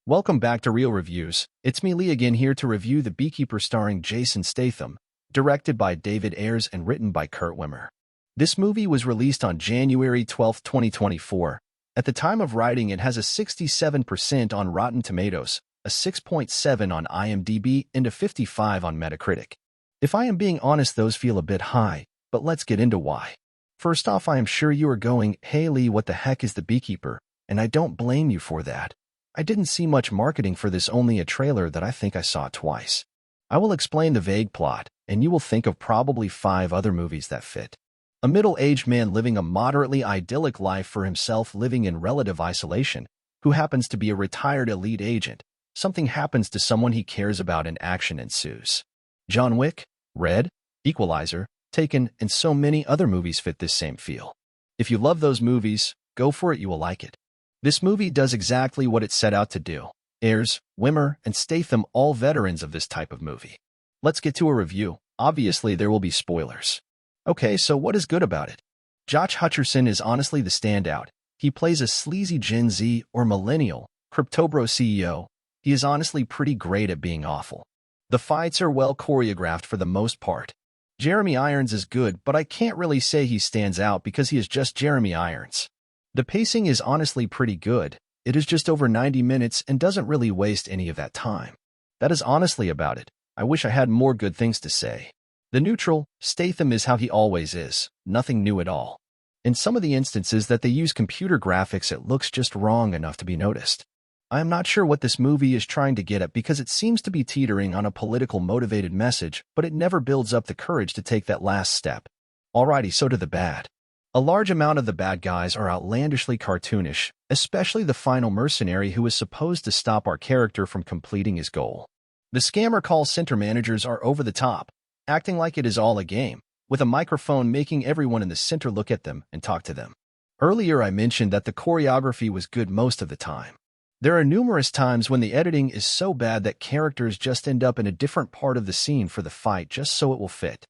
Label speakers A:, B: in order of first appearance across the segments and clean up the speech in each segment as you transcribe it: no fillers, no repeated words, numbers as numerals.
A: Welcome back to Real Reviews. It's me, Lee, again here to review The Beekeeper starring Jason Statham, directed by David Ayers and written by Kurt Wimmer. This movie was released on January 12, 2024. At the time of writing, it has a 67% on Rotten Tomatoes, a 6.7 on IMDb, and a 55 on Metacritic. If I am being honest, those feel a bit high, but let's get into why. First off, I am sure you are going, "Hey Lee, what the heck is The Beekeeper?" And I don't blame you for that. I didn't see much marketing for this, only a trailer that I think I saw twice. I will explain the vague plot, and you will think of probably 5 other movies that fit. A middle-aged man living a moderately idyllic life for himself, living in relative isolation, who happens to be a retired elite agent. Something happens to someone he cares about and action ensues. John Wick, Red, Equalizer, Taken, and so many other movies fit this same feel. If you love those movies, go for it, you will like it. This movie does exactly what it set out to do. Ayers, Wimmer, and Statham, all veterans of this type of movie. Let's get to a review. Obviously, there will be spoilers. Okay, so what is good about it? Josh Hutcherson is honestly the standout. He plays a sleazy Gen Z or millennial, crypto-bro CEO. He is honestly pretty great at being awful. The fights are well choreographed for the most part. Jeremy Irons is good, but I can't really say he stands out because he is just Jeremy Irons. The pacing is honestly pretty good. It is just over 90 minutes and doesn't really waste any of that time. That is honestly about it. I wish I had more good things to say. The neutral, Statham is how he always is, nothing new at all. In some of the instances that they use computer graphics, it looks just wrong enough to be noticed. I am not sure what this movie is trying to get at because it seems to be teetering on a political motivated message, but it never builds up the courage to take that last step. Alrighty, so to the bad. A large amount of the bad guys are outlandishly cartoonish, especially the final mercenary who is supposed to stop our character from completing his goal. The scammer call center managers are over the top, acting like it is all a game, with a microphone making everyone in the center look at them and talk to them. Earlier I mentioned that the choreography was good most of the time. There are numerous times when the editing is so bad that characters just end up in a different part of the scene for the fight just so it will fit.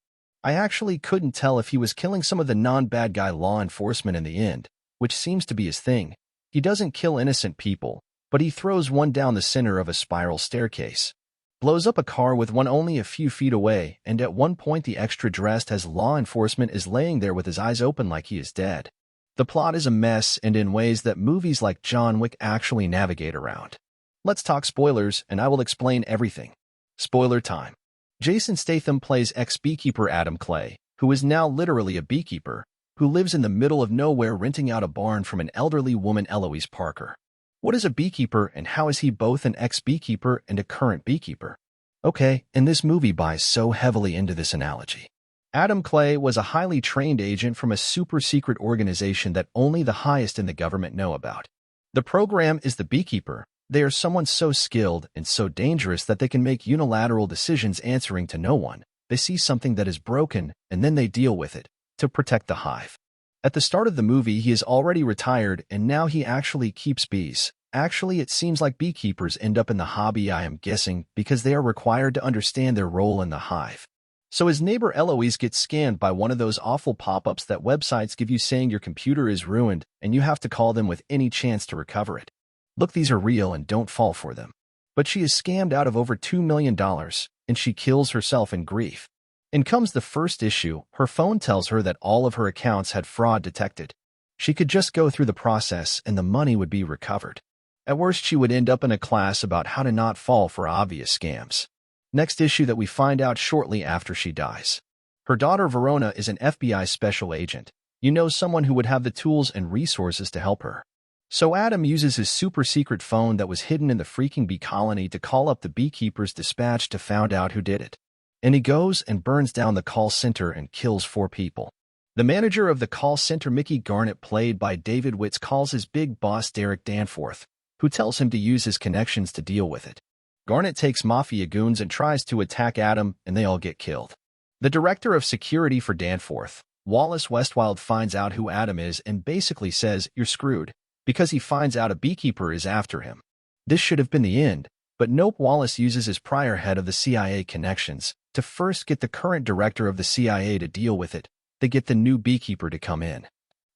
A: I actually couldn't tell if he was killing some of the non-bad guy law enforcement in the end, which seems to be his thing. He doesn't kill innocent people, but he throws one down the center of a spiral staircase, blows up a car with one only a few feet away, and at one point the extra dressed as law enforcement is laying there with his eyes open like he is dead. The plot is a mess and in ways that movies like John Wick actually navigate around. Let's talk spoilers and I will explain everything. Spoiler time. Jason Statham plays ex-beekeeper Adam Clay, who is now literally a beekeeper, who lives in the middle of nowhere renting out a barn from an elderly woman, Eloise Parker. What is a beekeeper and how is he both an ex-beekeeper and a current beekeeper? Okay, and this movie buys so heavily into this analogy. Adam Clay was a highly trained agent from a super-secret organization that only the highest in the government know about. The program is the Beekeeper. They are someone so skilled and so dangerous that they can make unilateral decisions answering to no one. They see something that is broken, and then they deal with it, to protect the hive. At the start of the movie, he is already retired, and now he actually keeps bees. Actually, it seems like beekeepers end up in the hobby, I am guessing, because they are required to understand their role in the hive. So his neighbor Eloise gets scanned by one of those awful pop-ups that websites give you saying your computer is ruined, and you have to call them with any chance to recover it. Look, these are real and don't fall for them. But she is scammed out of over $2 million, and she kills herself in grief. In comes the first issue. Her phone tells her that all of her accounts had fraud detected. She could just go through the process and the money would be recovered. At worst, she would end up in a class about how to not fall for obvious scams. Next issue that we find out shortly after she dies. Her daughter Verona is an FBI special agent. You know, someone who would have the tools and resources to help her. So Adam uses his super-secret phone that was hidden in the freaking bee colony to call up the beekeeper's dispatch to find out who did it. And he goes and burns down the call center and kills 4 people. The manager of the call center, Mickey Garnett, played by David Witz, calls his big boss Derek Danforth, who tells him to use his connections to deal with it. Garnett takes mafia goons and tries to attack Adam, and they all get killed. The director of security for Danforth, Wallace Westwild, finds out who Adam is and basically says, "You're screwed," because he finds out a beekeeper is after him. This should have been the end, but nope. Wallace uses his prior head of the CIA connections to first get the current director of the CIA to deal with it. They get the new beekeeper to come in.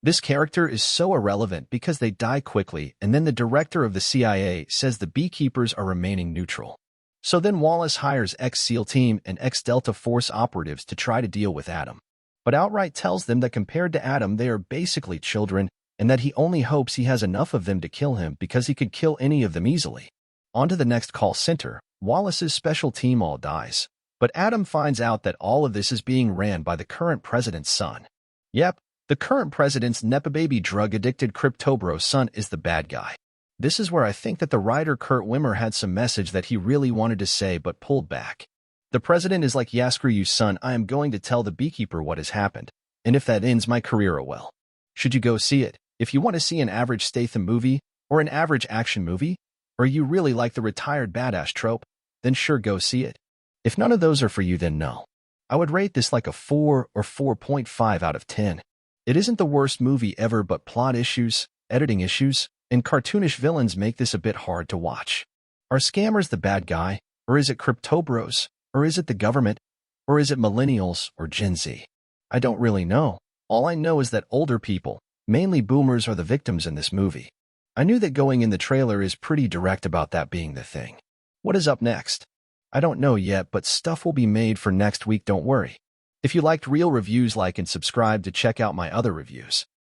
A: This character is so irrelevant because they die quickly, and then the director of the CIA says the Beekeepers are remaining neutral. So then Wallace hires ex-SEAL team and ex-Delta Force operatives to try to deal with Adam, but outright tells them that compared to Adam, they are basically children, and that he only hopes he has enough of them to kill him because he could kill any of them easily. On to the next call center, Wallace's special team all dies, but Adam finds out that all of this is being ran by the current president's son. Yep, the current president's nepo baby drug-addicted crypto-bro son is the bad guy. This is where I think that the writer Kurt Wimmer had some message that he really wanted to say but pulled back. The president is like, yeah, screw you, son, I am going to tell the Beekeeper what has happened, and if that ends my career, oh well. Should you go see it? If you want to see an average Statham movie, or an average action movie, or you really like the retired badass trope, then sure, go see it. If none of those are for you, then no. I would rate this like a 4 or 4.5 out of 10. It isn't the worst movie ever, but plot issues, editing issues, and cartoonish villains make this a bit hard to watch. Are scammers the bad guy? Or is it crypto bros? Or is it the government? Or is it millennials or Gen Z? I don't really know. All I know is that older people, mainly boomers, are the victims in this movie. I knew that going in. The trailer is pretty direct about that being the thing. What is up next? I don't know yet, but stuff will be made for next week, don't worry. If you liked real reviews, like and subscribe to check out my other reviews.